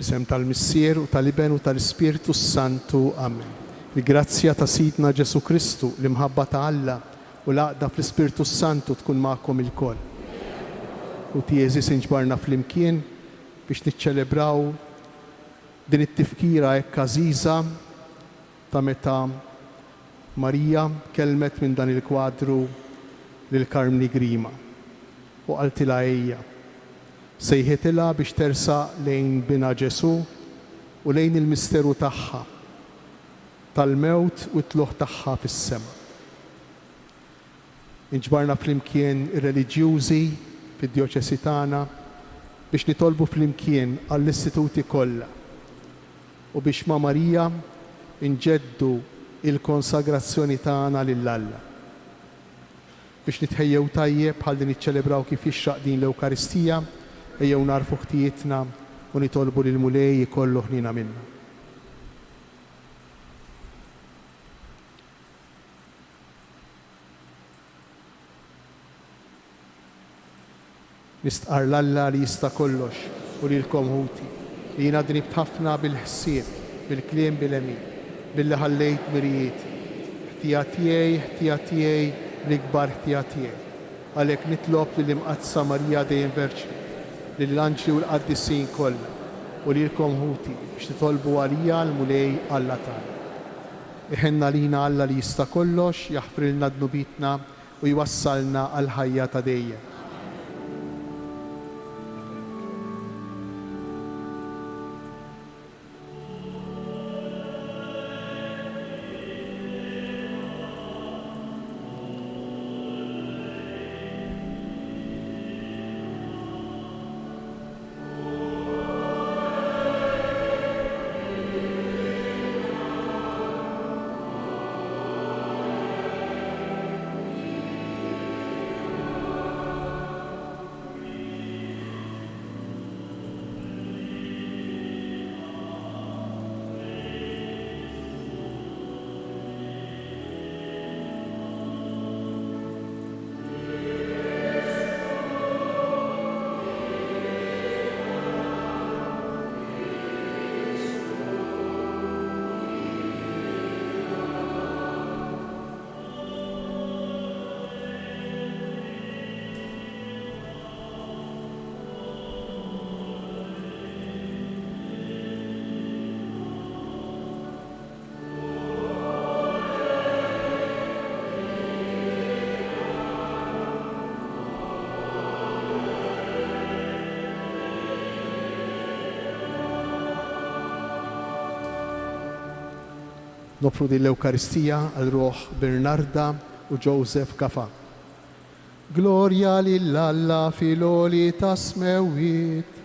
Bisem tal-Missier u tal-Iben u tal-Ispiritu Santu. Amen. Il-grazzja ta' Sidna Ġesu Kristu, l-imħabba ta' Alla u l-għaqda fl-Ispiritu Santu tkun ma'kom il-koll. U Jeżis inġbarna fl-imkien biex niċċelebraw din it-tifkira hekk għażiża ta' meta Marija kelmet minn dan il-kwadru lil Karmni Grima u qaltilha ejja. Sejħetilha biex tersaq lejn bina Ġesu u lejn il-misteru tagħha tal-mewt u t-tluħ tagħha fis-sema. Inġbarna flimkien ir-reliġjużi fid-djoċesi tagħna biex nitolbu flimkien għall-istituti kollha u biex ma' Marija inġeddu il-konsagrazzjoni tagħna lill-Alla. Biex nitħejjew tajjeb bħal din niċċelebraw kif jixraq din l-Ewkaristija, ejjew narfu ħtijietna u nitolbu lil Mulej jkollu ħnina minna. Nistqar l-Alla li jista' kollox u lilkom ħuti li jiena dribt ħafna bil-ħsieb, bil-kliem bil-emin, billi ħallejt mirijiet, ħtija tiegħi l-ikbar ħtija tiegħi. Għalhekk nitlob lill-Imqaddsa Marija dejjem Verġni, lill-anġli u l-qaddisin kollha u lilkom ħuti biex titolbu għalija l-Mulej Alla tagħna. Iħenna lina Alla li jista' kollox, jaħfrilna dnubitna u jwassalna għal ħajja ta' dejjem. Nofru din l-Ewkaristija għal ruħ Bernarda u Joseph Kafa. Glorja lill-Alla fil-għoli ta' smewiet.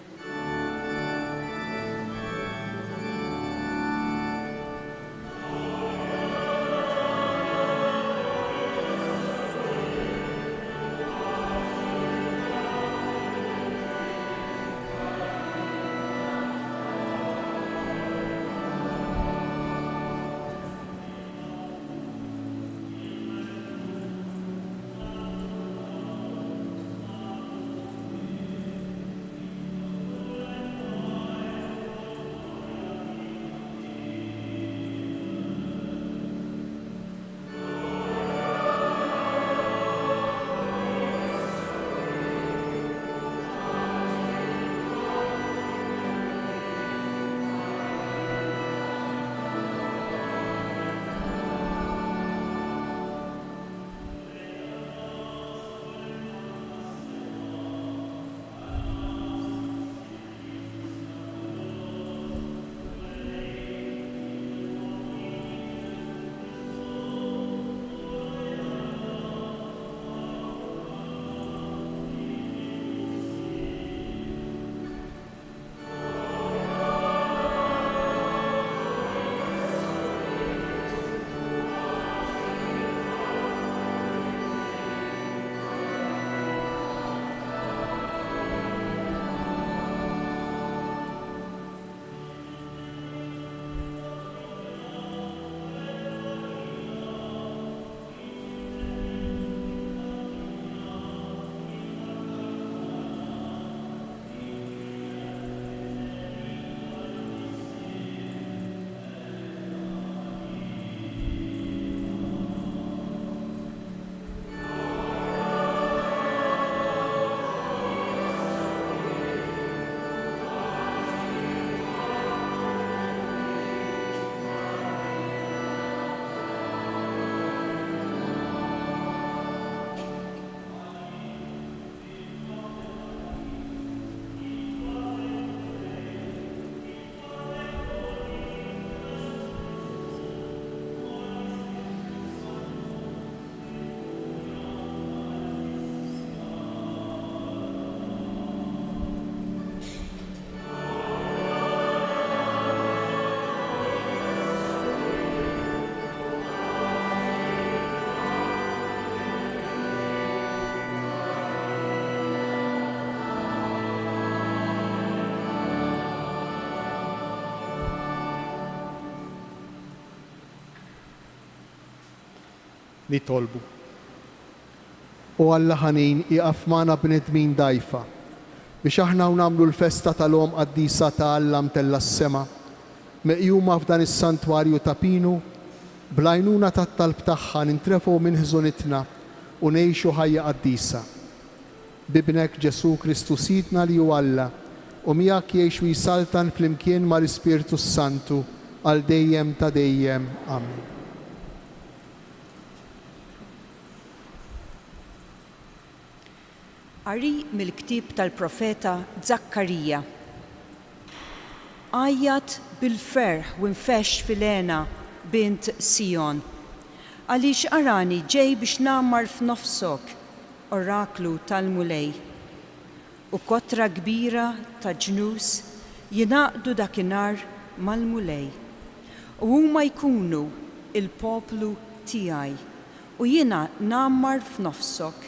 nitolbu. U Alla ħanin iqaf magħna bnedmin dajfa biex aħna nagħmlu l-festa tal-Om qaddisa ta' Alla mtella s-sema meqjuma f'dan is-santwarju ta' Pinu bl-għajnuna tat-talb tagħha nintrefu minn ħżunitna u ngħixu ħajja qaddisa. Bibnek Ġesu Kristu Sidna li hu Alla u miegħek jgħix u jsaltan flimkien mal-Ispirtu Santu għal dejjem ta' dejjem. Amen. Qari mill-ktieb tal-profeta Zakkarija. Għajjat bil-ferħ u nfexx fil-Ena bint Sion, għaliex arani ġej biex nammar f'nofsok oraklu tal-mulej. U kotra kbira ta' ġnus jingħaqdu dakinhar mal-mulej. U huma jkunu il-poplu tiegħi u jiena nammar f'nofsok.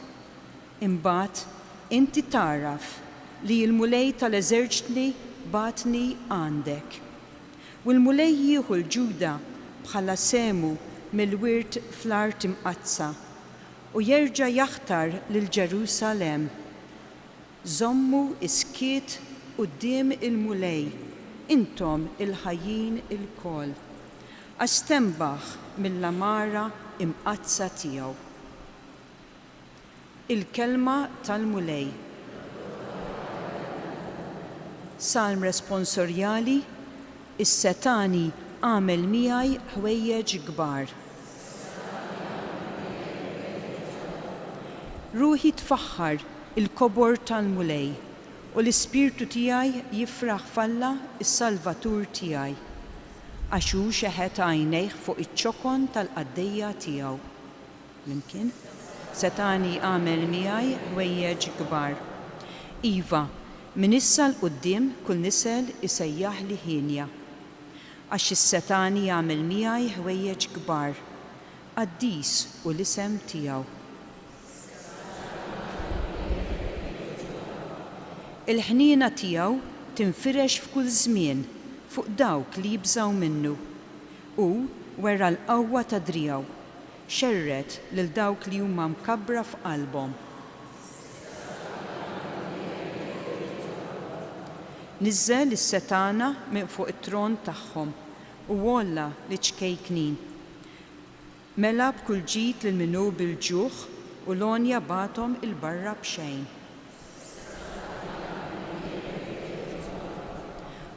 Imbagħad inti taraf li l-mulej tal-eżerċitli batni għandek. U l-mulej jieħu l-Ġuda bħala semu mill-wirt fl-art imqazza u jerġa' jaħtar lil Ġerusalemm. Żommu iskiet quddiem il-mulej, intom il-ħajjin il-kol, għax tembaħ mill-amara imqazza tiegħu. Il-kelma tal-mulej. Salm responsorjali, is-setani għamel miegħi ħwejjeġ kbar. Ruħi tfaħħar il-kobor tal-mulej u l-ispirtu tiegħi jifraħ falla is-Salvatur tiegħi għax hu xeħet għajnejh fuq iċ-ċokon tal-qaddejja tiegħu. Flimkien? Setani għamel miegħi ħwejjeġ kbar. Iva, min issa l-qudiem kull nisel isejjaħ li ħinja. Għax is-setani għamel miegħi ħwejjeġ kbar. Qaddis u l-isem tiegħu. Il-ħniena tiegħu tinfirex f'kull żmien fuq dawk li jibżgħu minnu u wera l-qawwa ta' driegħu xerret lil dawk li huma mkabbra f'qalbhom. Niżżel is-setana minn fuq it-tron tagħhom u wolla li ċkejknin. Mela b'kull ġid lil minnu bil-ġuħ u lonja bathom il-barra b'xejn.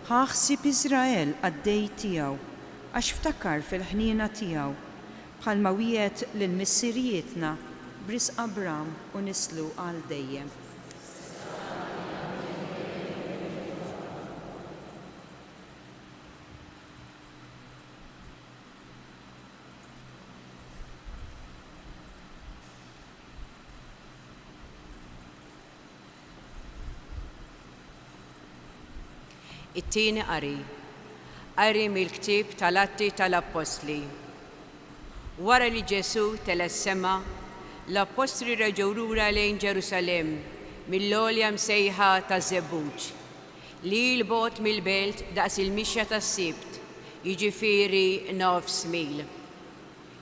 Ħaħsib Iżrael għaddej tiegħu għax ftakar fil-ħniena tiegħu bħalma wiegħed lil missirietna bris Abram u nislu għal dejjem. It-tieni qari mill-ktieb tal-Atti tal-Apostli. Wara li Ġesu tela s-sema, l-Apostli reġgħu lura lejn Ġerusalemm mill-għolja msejħa ta' Żebbuġ li l-bogħod mill-belt daqs il-mixja tas-Sibt, jiġifieri 9 mil.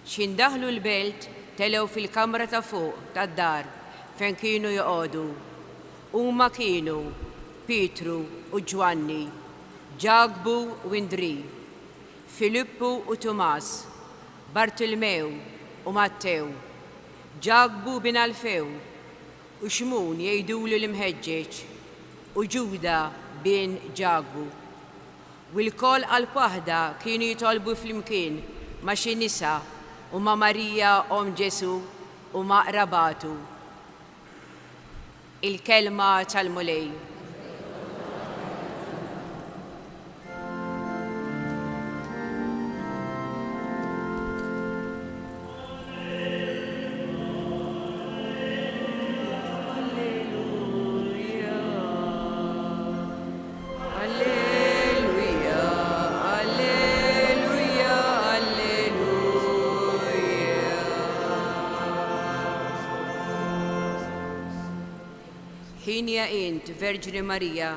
X'indaħlu l-belt telgħu fil-kamra ta' fuq tad-dar fejn kienu joqogħdu. Huma kienu Pietru u Ġwanni, Ġagbu u Indri, Filippu u Tumas, Bartolmew u Mattew, Ġagbu bin Alfew u Xmun jgħidulu l-imħeġġeġ u Ġuda bin Ġagbu. U l-kol qalb waħda kienu jitolbu flimkien ma' xi nisa u ma' Marija om Ġesu u ma' qrabatu. Il-kelma tal-mulej. Ħinja int, Verġni Marija,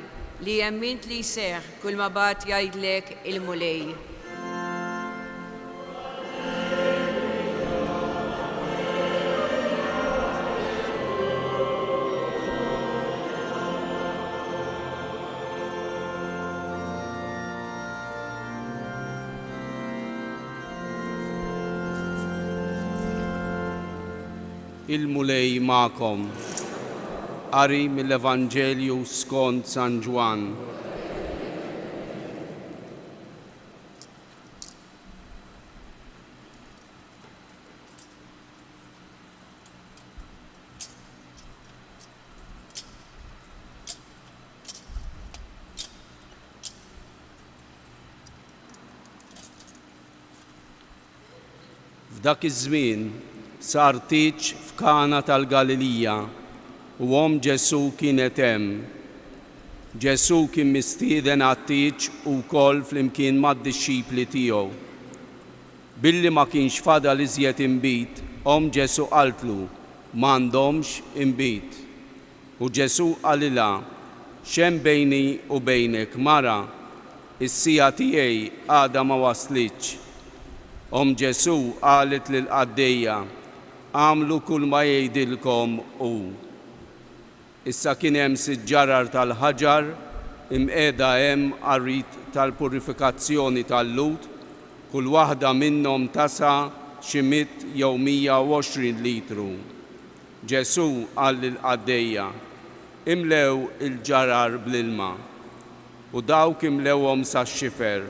li jemmint li jseħħ kull ma bat jgħidlek il-mulej. Il-mulej ma'kom. Qari mill-Evanġelju skont San Ġwan. F'dak iż-żmien sar tiġ f'Kana tal-Galilija u Ġesu kienet hemm. Ġesu kien mistieden għat-tiġ wkoll flimkien mad-dixxipli tiegħu. Billi ma kienx fadal iżjed inbit, Ġesu qaltlu m'għandhomx inbit. U Ġesu qalilha, x'hemm bejni u bejnek mara, is-sija tiegħi għadha ma waslitx. Ġesu qalet lill-qaddejja, għamlu kull ma jgħidilkom hu. Issa kien hemm siġġarar tal-ħaġar imqiegħda hemm qarrit tal-purifikazzjoni tal-lut, kull waħda minnhom tasa' xi 100 jew 120 litru. Ġesu qal lill-qaddejja, imlew il-ġarar bl-ilma, u dawk imlewhom sax-xifer.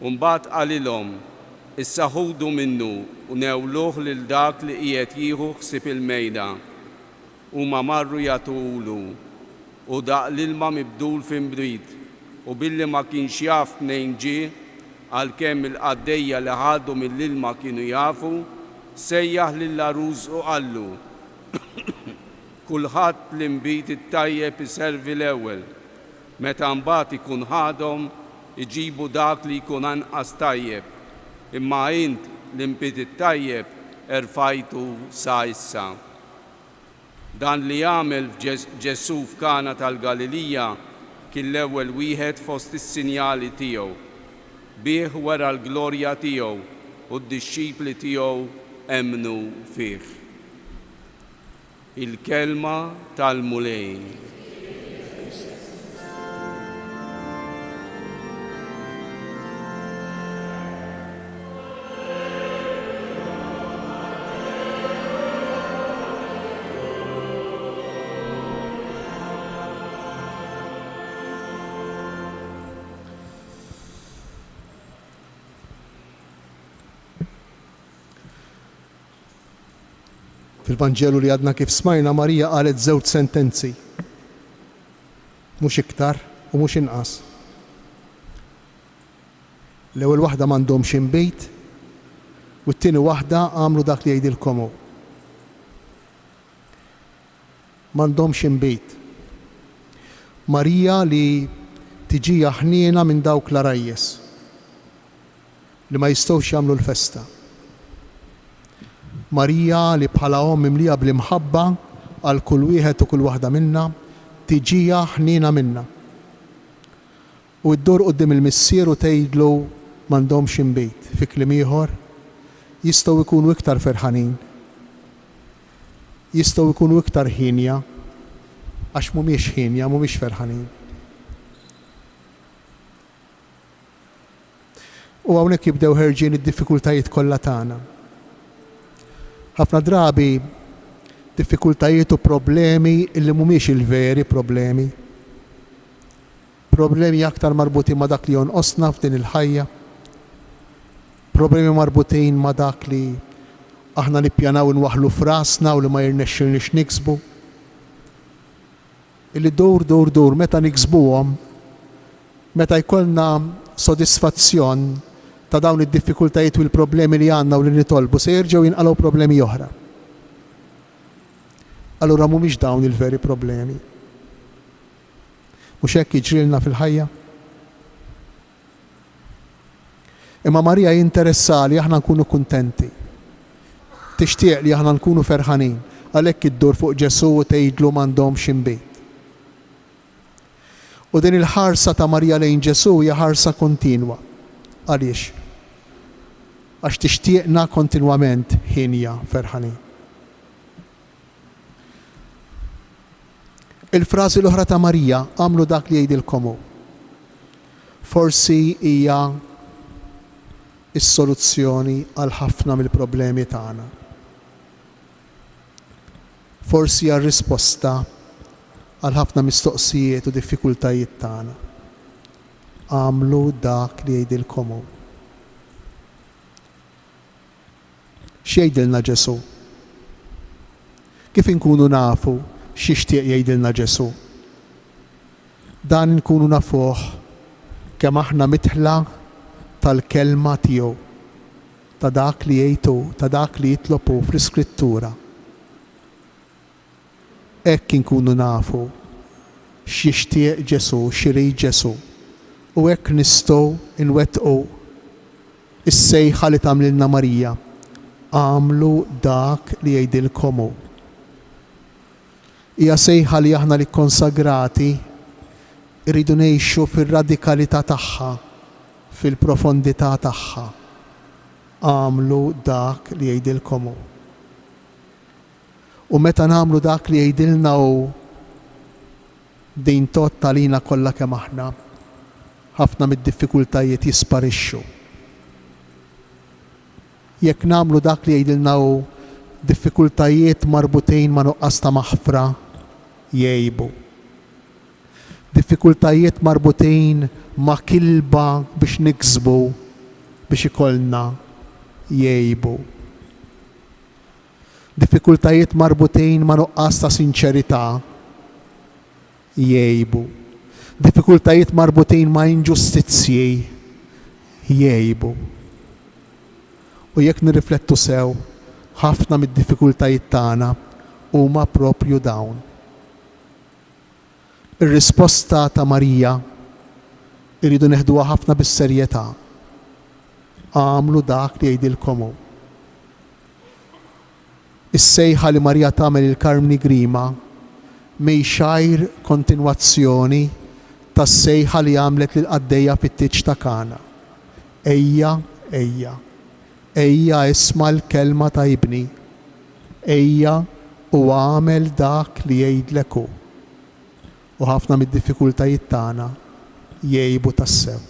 U mbagħad qalilhom, issa ħudu minnu u newluh lil dak li qiegħed jieħu ħsieb il-mejda. Huma marru jagħtulu u daq l-ilma mibdul f'imbrid u billi ma kienx jaf mnejn ġie għalkemm il-qaddejja li ħadu mill-ilma kienu jafu, sejjaħ lill-aruż u qallu kulħadd l-inbit it-tajjeb iservi l-ewwel, meta mbagħad ikun ħadhom iġibu dak li jkun anqas tajjeb. Imma int l-inbit it-tajjeb erfajtu sa issa. Dan li għamel Ġesu f'Kana tal-Galilija kien l-ewwel wieħed fost is-sinjali tiegħu. Bih wara l-glorja tiegħu u d-dixxipli tiegħu emmnu fih. Il-kelma tal-mulej. Fil-Vanġelu li għadna kif smajna, Marija qalet żewġ sentenzi. Mhux iktar u mhux inqas. L-ewwel waħda m'għandhomx inbejt u t-tieni waħda għamlu dak li jgħidilkom hu. M'għandhomx inbejt. Marija li tiġija ħniena minn dawk l-arajjes li ma jistgħux jagħmlu l-festa. Marija li bħala mimlija bl-imħabba għal kull wieħed u kull waħda minna, tiġija ħniena minna. U ddur qudiem il-missier u tgħidlu m'għandhomx inbejt. Fi kliem ieħor jistgħu jkunu iktar ferħanin. Jistgħu jkunu iktar ħinja għax mhumiex ħinja, mhumiex ferħanin. U hawnhekk jibdew ħerġien id-diffikultajiet kollha tagħna. Ħafna drabi diffikultajiet u problemi illi mhumiex il-veri problemi. Problemi aktar marbutin ma' dak li jonqosna f'din il-ħajja. Problemi marbutin ma' dak li aħna nippjanaw inwaħlu f'rasna u li ma jirnexxilniex niksbu. Illi dur meta niksbuhom, meta jkollna sodisfazzjon ta' dawn id-diffikultajiet u l-problemi li għandna u li nitolbu se jerġgħu jinqalgħu problemi oħra. Allura mhumiex dawn il-veri problemi. Mhux hekk jiġrilna fil-ħajja? Imma Marija jinteressa li aħna nkunu kuntenti. Tixtieq li aħna nkunu ferħanin, għalhekk iddur fuq Ġesu u tgħidlu m'għandhomx inbejt. U din il-ħarsa ta' Marija lejn Ġesu hija ħarsa kontinwa. Għaliex? Għax tixtieqna kontinwament ħinja ferħanin. Il-frażi l-oħra ta' Marija għamlu dak li jgħidilkom hu. Forsi hija is-soluzzjoni għal ħafna mill-problemi tagħna. forsi għal risposta għal ħafna mistoqsijiet u diffikultajiet tagħna. Għamlu dak li jgħidilkom hu. X'jgħidilna Ġesu? Kif inkunu nafu x'ixtieq jgħidilna Ġesu? Dan inkunu nafuh kemm aħna mitħla tal-kelma tiegħu, ta' dak li jgħidu, ta' dak li jitlobu fl-Iskrittura. Hekk inkunu nafu x'jixtieq Ġesu, x'irid Ġesu. U hekk nistgħu nwettqu is-sejħa li tagħmlilna Marija. Għamlu dak li jgħidilkom hu. Hija sejħa li aħna li konsagrati irridu ngħixu fir-radikalità tagħha, fil-profondità tagħha. Għamlu dak li jgħidilkom hu. U meta nagħmlu dak li jgħidilna hu, din totta lina kollha kemm aħna, ħafna mid-diffikultajiet jisparixxu. Jekk nagħmlu dak li jgħidilna hu, diffikultajiet marbutin ma' nuqqas ta' maħfra jgħibu. Diffikultajiet marbutin ma' kilba biex niksbu biex ikollna jgħibu. Diffikultajiet marbutin ma' nuqqas ta' sinċerità jgħibu. Diffikultajiet marbutin ma' inġustizzji jgħibu. U jekk nirriflettu sew, ħafna mid-diffikultajiet tagħna huma proprju dawn. Ir-risposta ta' Marija irridu neħduha ħafna bis-serjetà. Għamlu dak li jgħidilkom hu. Is-sejħa li Marija tagħmel il-Karmni Grima mejxajr kontinwazzjoni tas-sejħa li għamlet lil qaddejja fit-tiġ ta' Kana. Ejja, ejja. Ejja isma' l-kelma ta' ibni. Ejja u għamel dak li jgħidlek hu. U ħafna mid-diffikultajiet tagħna jgħibu tassew.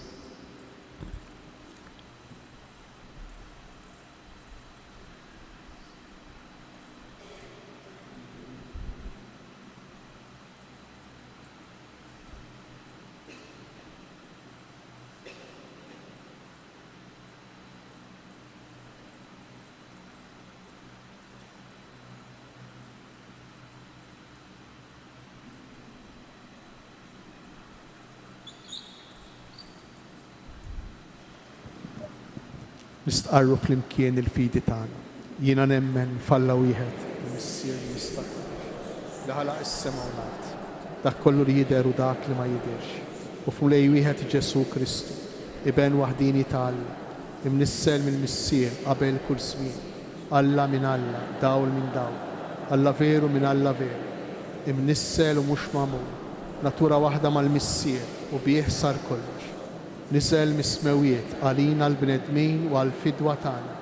Nistqarru flimkien il-fidi tagħna. Jiena nemmen falla wieħed, missier mistaqbel. Li ħalaq is-sema u l-ard. Dak kollu li jidher u dak li ma jidherx. U f'mulej wieħed Ġesu Kristu, iben waħdini ta' Alla, imnissel mill-missier qabel kull żmien. Alla minn Alla, dawl minn dawl. Alla veru minn Alla veru. Imnissel u mhux magħmul. Natura waħda mal-missier u bih sar kollox. Niżel mis-smewiet għalina l-bnedmin u għal-fidwa tagħna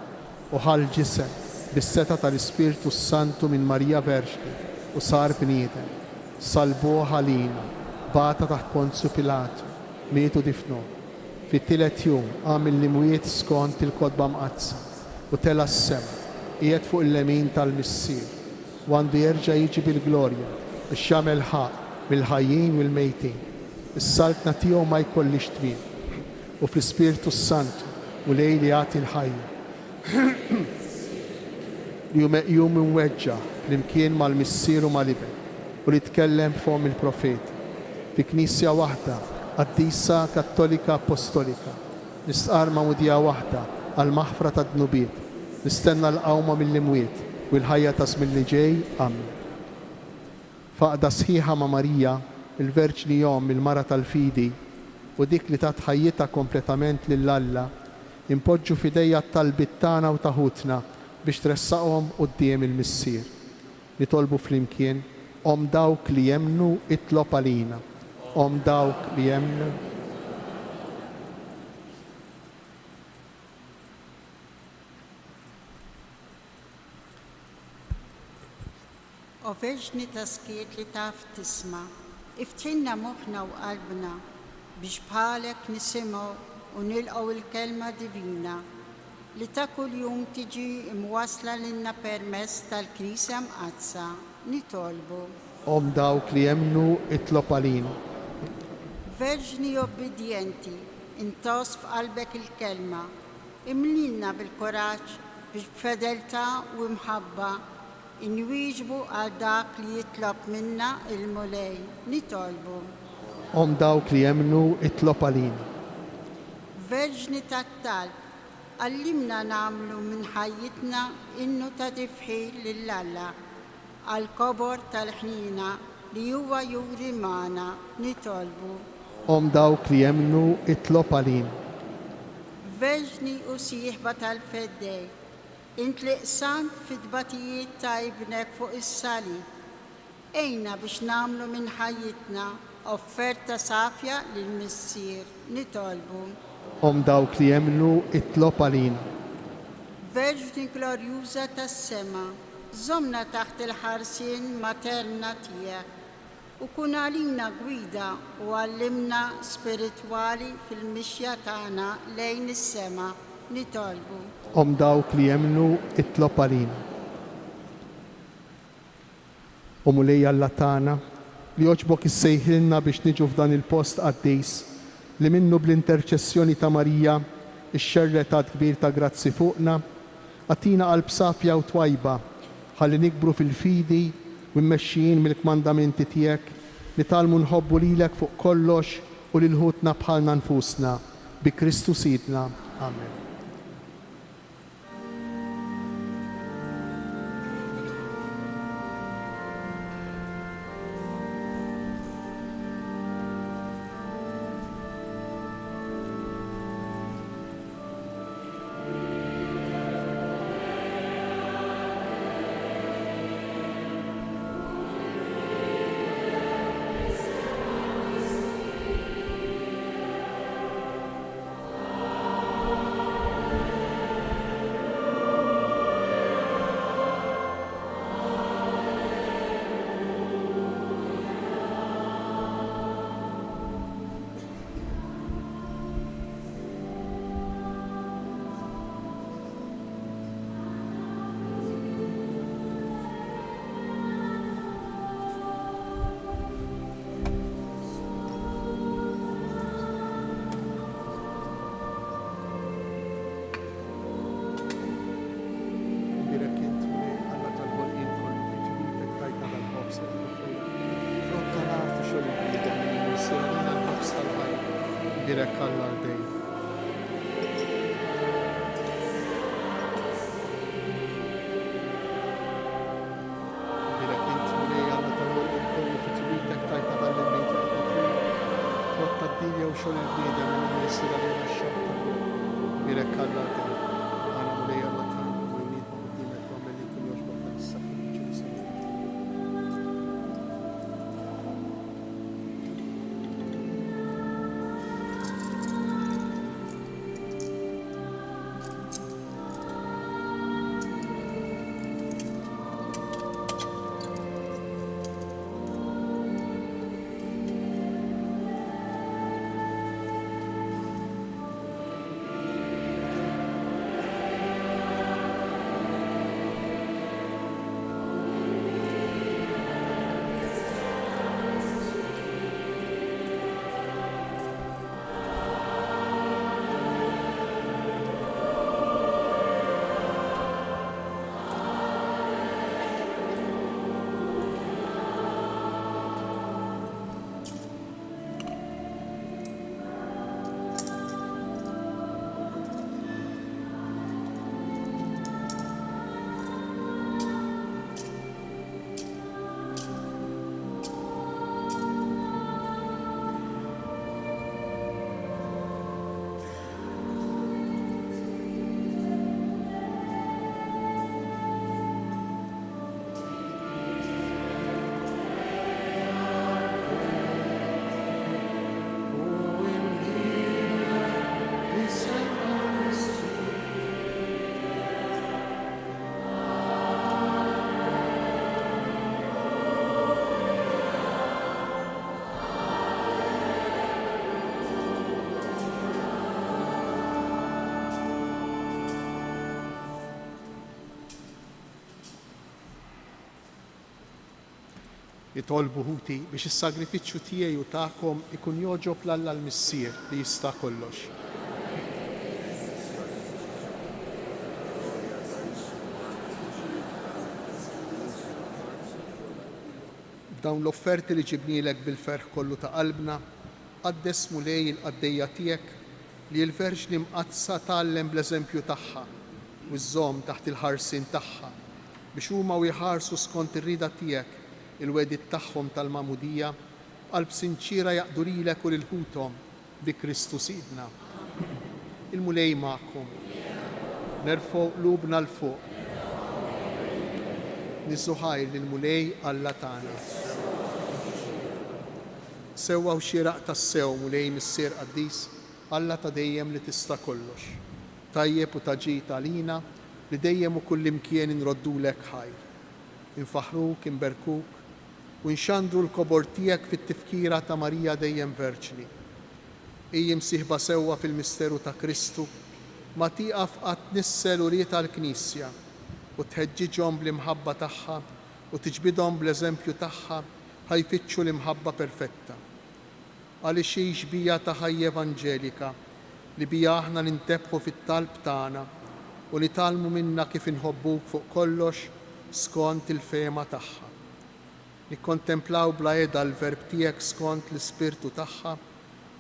u ħal-ġisem bis-seta tal-Ispirtu Santu minn Marija Verġni u sar bniedem. Salbuh għalina, bata taħt Ponzju Pilatu, mietu difnu. Fit-tielet jum għamel l-imwiet skont il-kodba mqazza u tela s-sema qiegħed fuq il-lemin tal-missier u għandu jerġa' jiġi bil-glorja biex jagħmel ħaq mill-ħajjin u l-mejtin. Is-saltna tiegħu ma jkollix twil u fl-Ispirtu Santu u lejli jagħti l-ħajja. Jum imweġġa flimkien mal-missier u mal-iben u li tkellem f'hom il-profeti fi knisja waħda qaddisa Kattolika Apostolika. Nistqar mawdija waħda għal maħfra ta' dnubiet. Nistenna l-qawma mill-imwiet u l-ħajja ta' żmien li ġej. Amen. Faqda sħiħa ma' Marija, il-Verġni jom il-mara tal-fidi u dik li tat ħajjita kompletament lil Alla, impoġġu f'idejja t-talbit tagħna u taħutna biex tressaqhom quddiem il-missier. Nitolbu flimkien, om dawk li jemnu itlob għalina, om dawk li jemnu. O Verġni ta' skiet li taf tisma', iftinna moħħna u qalbna biex bħalek nisimgħu u nilqgħu il-kelma divina li ta' kuljum tiġi imwassla lilna permezz tal-Knisja mqazza nitolbu. Om dawk li jemnu itlob għalin. Verġni obbedjenti, intos f'qalbek il-kelma, imlilna bil-koraġġ biex b'fedeltà u mħabba inwieġbu għal dak li jitlob minna il-mulej, nitolbu. Om dawk li jemnu itlob għalin. Verġni tat-talb, għallimna namlu minn ħajjitna innu ta' tifħil lill-Alla, għal kobor tal-ħnina li huwa juri magħna, nitolbu. Om dawk li jemnu itlob għalin. Verġni u sieħba tal-feddej, int li qsant fid-batijiet ta' ibnek fuq is-sali. Ejna biex namlu minn ħajjitna offerta safja lill-Missier, nitolbu. Om dawk li jemnu itlob għalin. Verġni glorjuża tas-sema, żomna taħt il-ħarsien materna tiegħek u kun għalina gwida u għallimna spiritwali fil-mixja tagħna lejn is-sema, nitolbu. Om dawk li jemnu itlob għalin. U mulej Alla tagħna li joġbok issejħilna biex niġu f'dan il-post qaddis li minnu bl-interċessjoni ta' Marija ix-xerretat kbir ta' grazzi fuqna, għatina qalb safja u twajba ħalli nikbru fil-fidi u mmexxijin mill-kmandamenti tiegħek li talmu nħobbu lilek fuq kollox u lil ħutna bħalna nfusna bi Kristu Sidna. Amen. Direk Alla l-dej. Direk int mulej Alla tal-wol il-kollu fit-twitek tajta tal-limit l-kofri. Flotta d-dinja u xogħol il-bniedem minn jessir għalina x-xabta. Direk Alla l-dej. Għana mulej Alla tagħna u jmiet ma' qudiemek u għamel li kull joġbok dan is-sakrifiċċju. jitolbu ħuti biex is-sagrifiċċju tiegħi u tagħkom ikun joġob l-Alla l-Missier li jista' kollox. Dawn l-offerti li ġibnielek bil-ferħ kollu ta' qalbna, qaddes mulej il-qaddejja tiegħek li l-Verġni mqazza tgħallem bl-eżempju tagħha u żżomm taħt il-ħarsien tagħha biex huma jħarsu skont ir-rieda tiegħek il-wedid tagħhom tal-magħmudija qalb sinċira jaqdu lilek u lilħuthom bi Kristu Sidna. Il-mulej magħkom. Nerfgħu qlubna l fuq. Niżżu ħajr lill-mulej Alla tagħna. Sewwa u xieraq tas-sew mulej Missier Qaddis Alla ta' dejjem li tista' kollox. Tajjeb u taġid għalina li dejjem u kullimkien inroddulek ħajr. Infaħruk, inberkuk u nxandru l-kobor tiegħek fit-tifkira ta' Marija dejjem Verġni. Ejja msieħba sewwa fil-misteru ta' Kristu ma tieqaf qatt nissel u rieta l-Knisja u tħeġġiġhom bl-imħabba tagħha u tiġbidhom bl-eżempju tagħha ħajfittxu l-imħabba perfetta. Għaliex hi xbija ta' ħajja evanġelika li bija aħna nintebħu fit-talb tagħna u li talmu minna kif inħobbuk fuq kollox skont il-fema tagħha. Nikkontemplaw bla qiegħda l-verb tiegħek skont l-ispirtu tagħha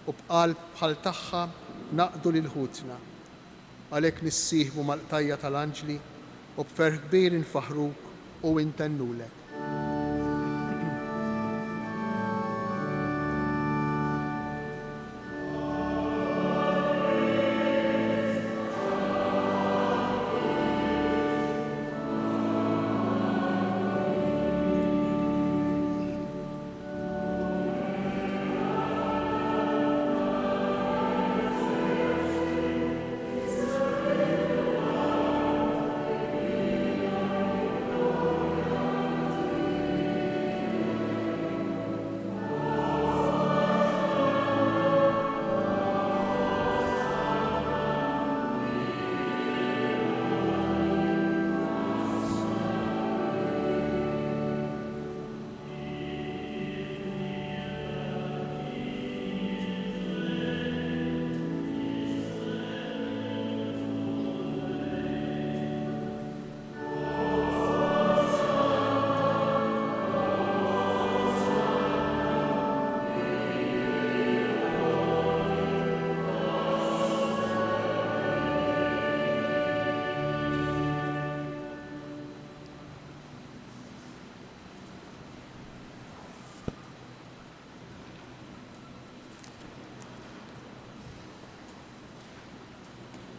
u b'qalb bħal tagħha naqdu lil ħutna. Għalhekk nissieħbu mal-qtajja tal-anġli u b'ferħ kbir infaħruk u intennulek.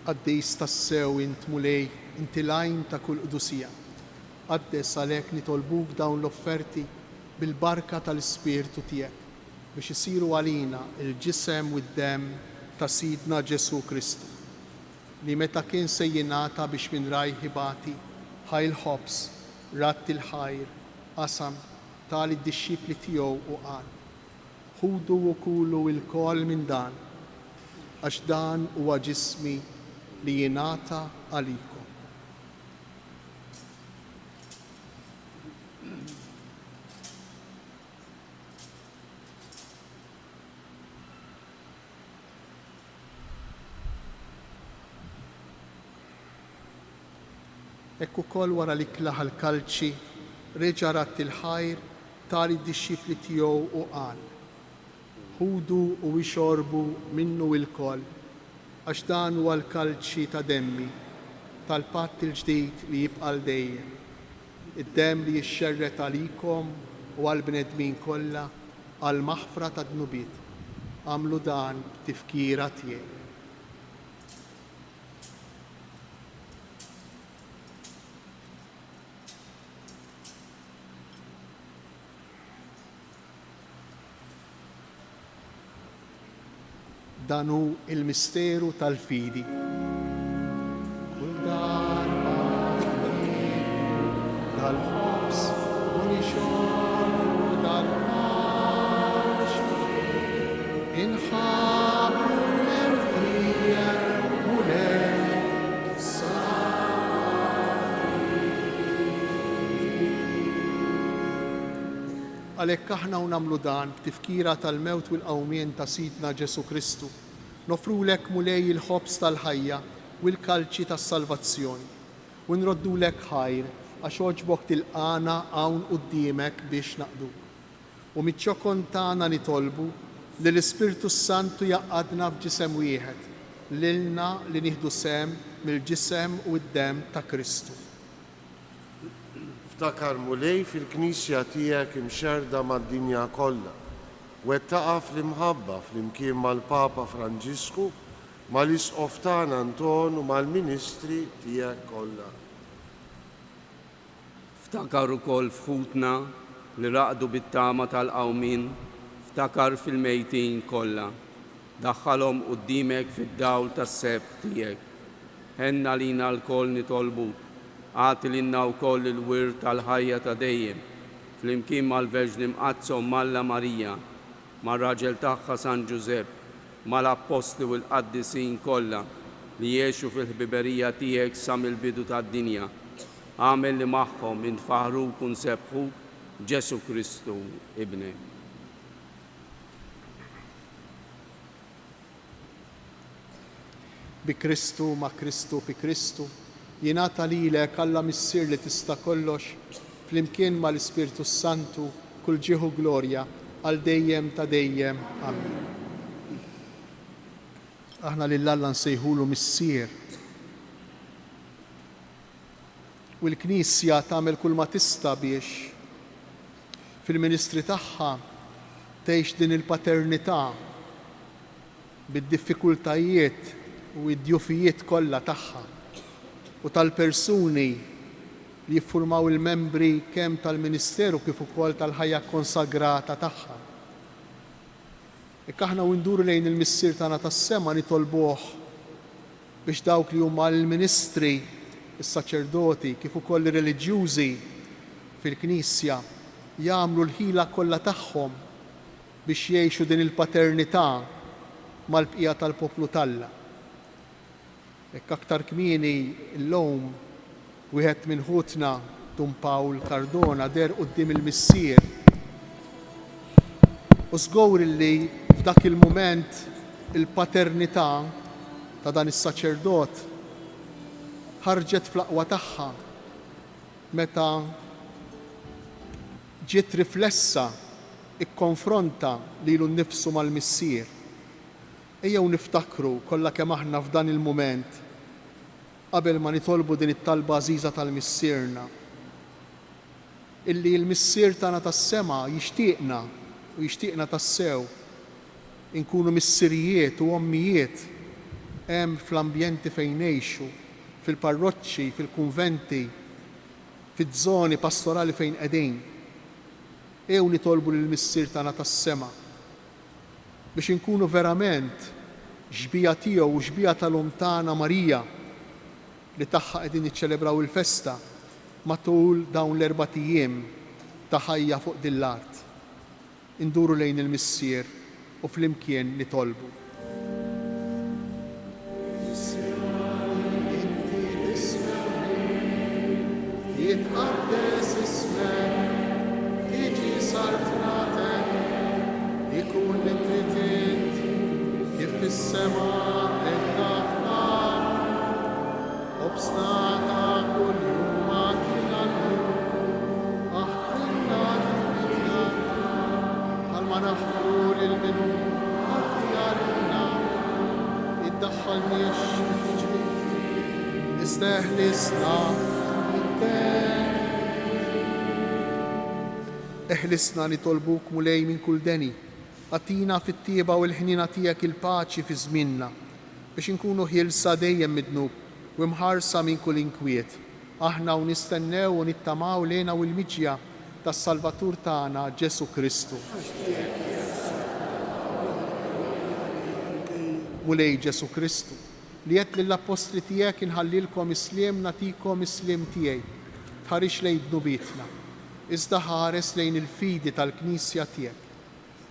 Qaddis tas-sew int mulej, inti lajn ta' kull qdusija. Qaddes għalhekk nitolbuk dawn l-offerti bil-barka tal-Ispirtu tiegħek biex isiru għalina il-ġisem u d-demm ta' Sidna Ġesu Kristu li meta kien se jingħata biex minn rajħi bati ħajl ħobs, ratti l-ħajr, qasam tali d-dixxifli tiegħu u qal: ħudu u kulu l-kol minn dan għax dan huwa ġismi li jingħata għalikom. Ekk ukoll wara li klaħ l-kalċi reġa' ratti l-ħajr tali d-dixxifli tiegħu u qal: ħudu u ixorbu minnu l-koll għax dan huwa l-kalċi ta' demmi tal-patt il-ġdid li jibqa' dejjem. Id-demm li jixxerret għalikom u għall-bnedmin kollha għal maħfra ta' dnubiet. Għamlu dan b'tifkira tiegħi. Dan hu il-misteru tal-fidi. Kull darba dal-ħobs u nixorbu dal-kaxx inħabru l-erfrija u l-safri. Għalhekk aħna nagħmlu dan b'tifkira tal-mewt u l-qawmien ta' Sidna Ġesu Kristu. Nofrulek mulej il-ħobs tal-ħajja u l-kalċi tas-salvazzjoni. U nroddulek ħajr għax oġbok tilqana hawn quddiemek biex naqduk. U miċ-ċokon tagħna nitolbu li l-Ispirtu Santu jaqadna f'ġisem wieħed, lilna li nieħdu sem mill-ġisem u d-dem ta' Kristu. Ftakar mulej fil-Knisja tiegħek imxerda mad-dinja kollha. Wettaqa fl-imħabba flimkien mal-Papa Franġisku, mal-Isqof tagħna Anton u mal-Ministri tiegħek kollha. Ftakar ukoll f'ħutna li raqdu bit-tama tal-qawmin, ftakar fil-mejtin kollha. Daħħalhom quddiemek fid-dawl tas-seb tiegħek. Ħenna lina l-koll nitolbuk. Għati lilna wkoll il-wir tal-ħajja ta' dejjem, flimkien mal-Verġni Mqazzom Malla Marija, mar-raġel tagħha San Ġusepp, mal-Apostli u l-Qaddisin kollha li jgħixu fil-ħbiberija tiegħek sa mill-bidu tad-dinja. Għamel li magħhom infaħruk u nsebħuk Ġesu Kristu Ibnek. Bi Kristu, ma' Kristu, fi Kristu, jingħata lilek Alla Missier li tista' kollox, flimkien mal-Ispirtu Santu, kull ġieħu glorja għal dejjem ta' dejjem. Amen. Aħna lil Alla nsejħulu Missier. U l-Knisja tagħmel kull ma tista' biex fil-ministri tagħha tgħix din il-paternità bid-diffikultajiet u d-djufijiet kollha tagħha u tal-persuni li jiffurmaw il-membri kemm tal-Ministeru kif ukoll tal-ħajja konsagrata tagħha. Hekk aħna nduru lejn il-Missier tagħna tas-sema nitolbuh biex dawk li huma l-ministri, is-saċerdoti kif ukoll ir-reliġjużi fil-Knisja jagħmlu l-ħila kollha tagħhom biex jgħixu din il-paternità mal-bqija tal-poplu talla. Hekk aktar kmieni llum wieħed minn ħutna Dun Pawl Cardona der quddiem il-Missier. U żgur li f'dak il-mument il-paternità ta' dan is-saċerdot ħarġet fl-aqwa tagħha meta ġiet riflessa ikkonfronta lilu nnifsu mal-Missier. Ejjew niftakru kollha kemm aħna f'dan il-mument qabel ma nitolbu din it-talba għażiża tal-Missierna. Illi l-Missier tagħna tas-sema jixtieqna u jixtieqna tassew inkunu missirijiet u ommijiet hemm fl-ambjenti fejn ngħixu, fil-parroċċi, fil-kunventi, fiż-żoni pastorali fejn qegħdin. Ew nitolbu lill-Missier tagħna tas-sema biex inkunu verament ġbija tiegħu u ġbija tal-Om tagħna Marija li tagħha qegħdin niċċelebraw il-festa matul dawn l-4 ijiem ta' ħajja fuq din l-art. Induru lejn il-Missier u flimkien nitolbu. Jitqaddes ismek, tiġi sartnatek, ikun li trid kif fis-sema hekk fl-ard. Obstata kull jum għatina l-lum, aħfrinna tibitna, għal-ma naħfru lil-minu għattijarina, iddaħħalniex fil-ġbir, isteħlisna Eħlisna nitolbuk mulej minn kull deni, għatina fit-tieba u l-ħnina tiegħek il-paċi fi żmienna biex inkunu ħielsa dejjem midnub u mħarsa minn kull inkwiet. Aħna u nistennew u nittamaw lejna u l-miġja tas-Salvatur tagħna Ġesu Kristu. Mulej Ġesu Kristu li qed lill-Apostli tiegħek inħallilkom isliem nagħtikom isliem tiegħi, tħarix lejn dnubietna, iżda ħares lejn il-fidi tal-Knisja tiegħek.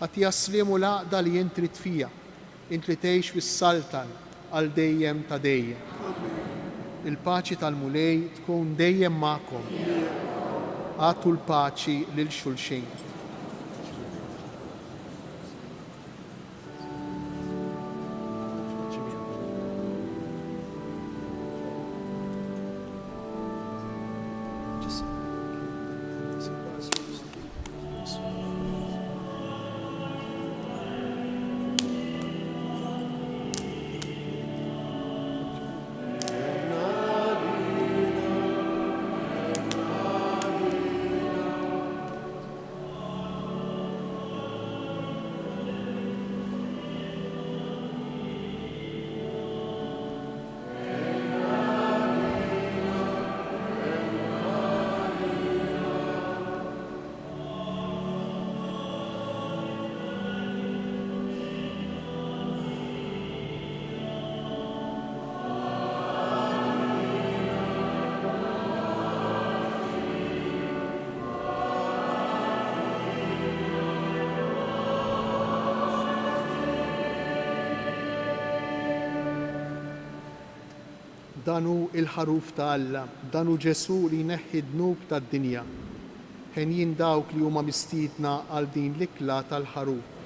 Għatija sliem u l-għaqda li jien trid fija, int li tgħix fis-Saltan għal dejjem ta' dejjem. Il-paċi tal-mulej tkun dejjem magħkom. Għatu l-paċi lil xulxin. danu il-ħaruf ta' Alla, danu Ġesu li jneħħi d-dnub tad-dinja. Ħenjin dawk li huma mistiedna għal din l-ikla tal-ħaruf.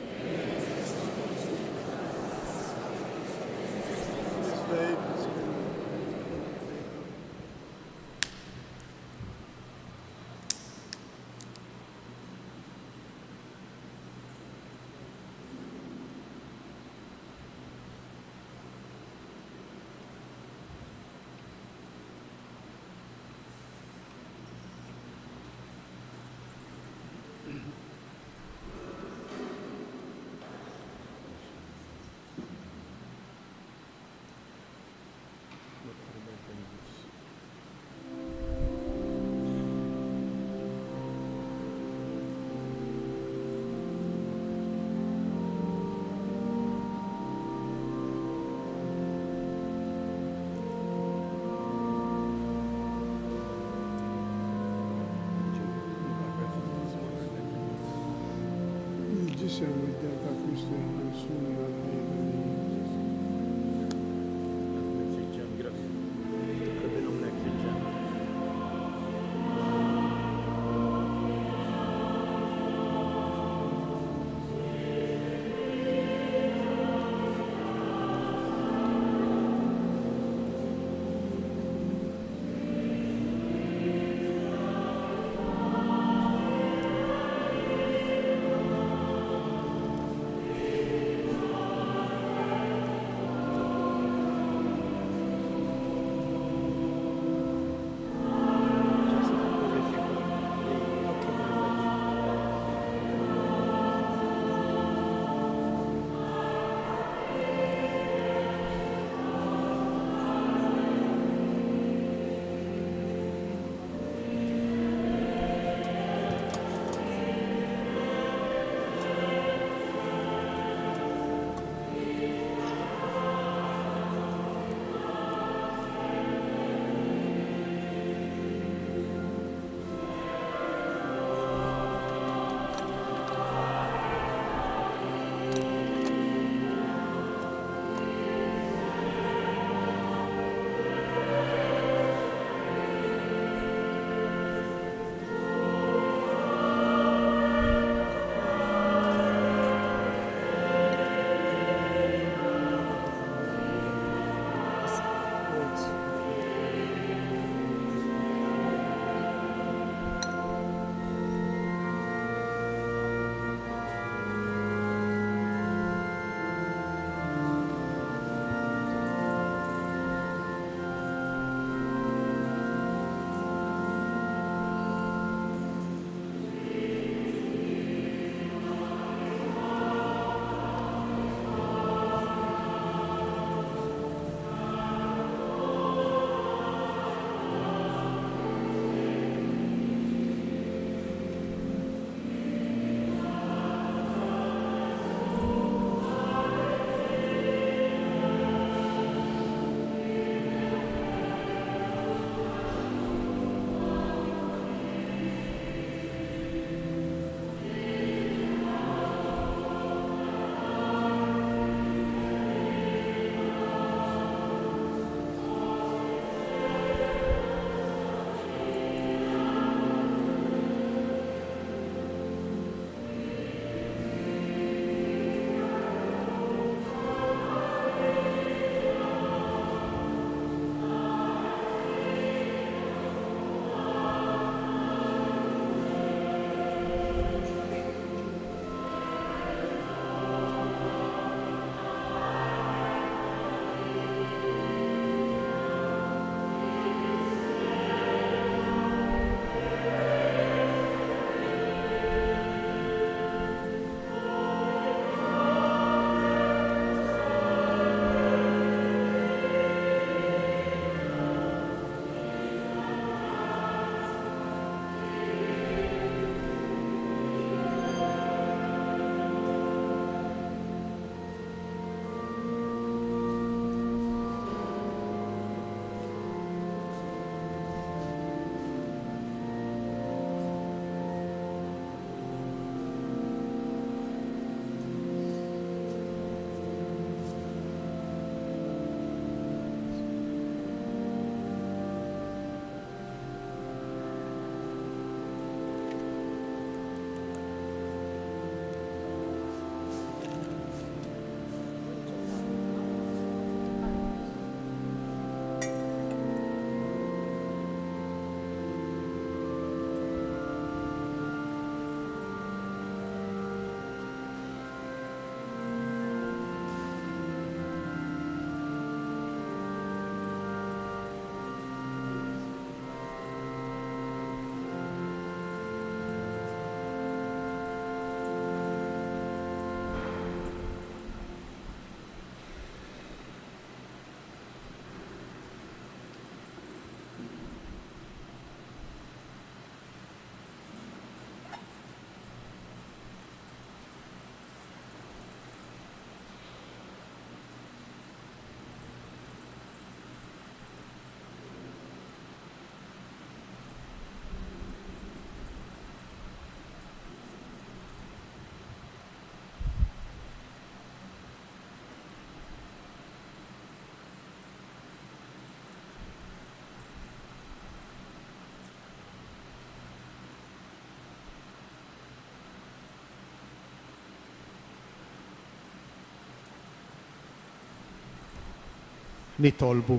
nitolbu.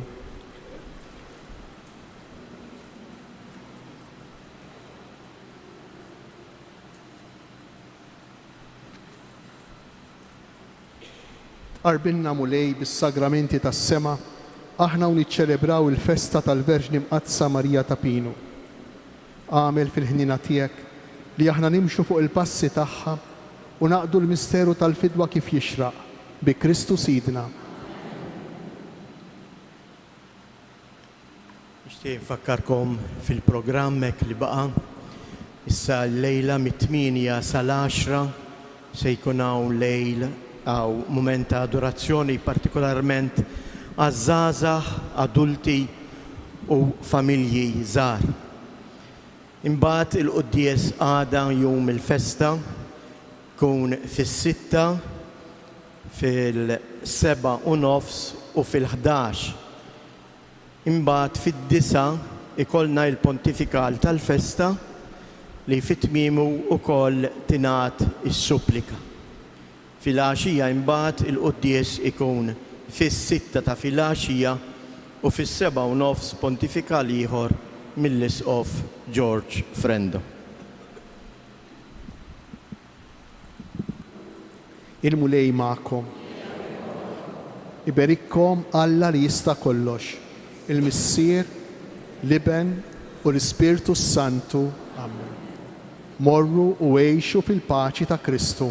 Arbinna mulej bis-sagramenti tas-sema, aħna u niċċelebraw il-festa tal-Verġni Mqazza Marija ta' Pinu. Għamel fil-ħnina tiegħek li aħna nimxu fuq il-passi tagħha u naqdu l-misteru tal-fidwa kif jixraq bi Kristu Sidna. Nixtieq nfakkarkom fil-programmek li baqa' issa l-lejla mit-8 sal-10 se jkun hawn lejl għaw moment ta' adorazzjoni partikolarment għaż-żgħażagħ, adulti u familji żgħar. Imbagħad il-quddies għada jum il-festa kun fis-6, fil-7 u nofs u fil-11. Imbagħad fid-9 ikollna il-pontifikal tal-festa li fit-tmiemu wkoll tingħat is-supplika. Fil-għaxija imbagħad il-quddies ikun fis-6 ta' fil-għaxija u fis-7 u nofs pontifikal ieħor mill-Isqof George Frendo. Il-mulej magħkom. Iberikkom Alla li jista' kollox, il-Missier, l-Iben u l-Ispirtu Santu. Amen. Morru u għejxu fil-paċi ta' Kristu.